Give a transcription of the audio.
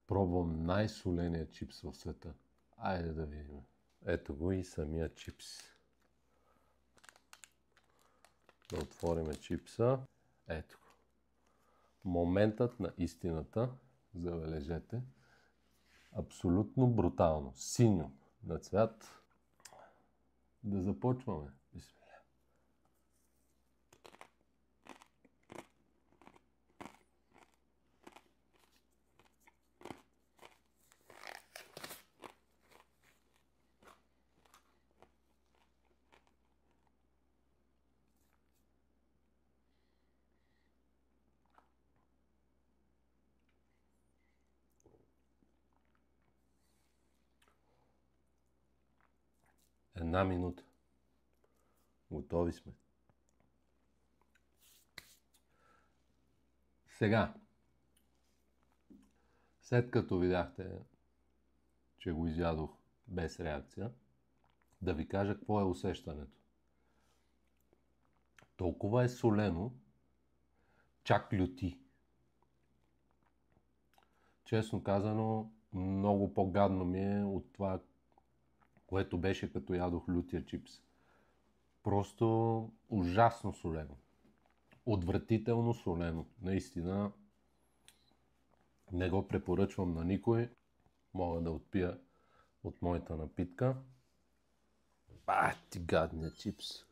Пробвам най-соления чипс в света. Айде да видим. Ето го и самия чипс. Да отворим чипса. Ето го. Моментът на истината, забележете, абсолютно брутално. Синьо на цвят. Да започваме. Бисмиля. Една минута. Готови сме. Сега, след като видяхте, че го изядох без реакция, да ви кажа какво е усещането. Толкова е солено, чак люти. Честно казано, много по-гадно ми е от това, което беше като ядох лютия чипс. Просто ужасно солено. Отвратително солено. Наистина не го препоръчвам на никой. Мога да отпия от моята напитка. Ти гадния чипс.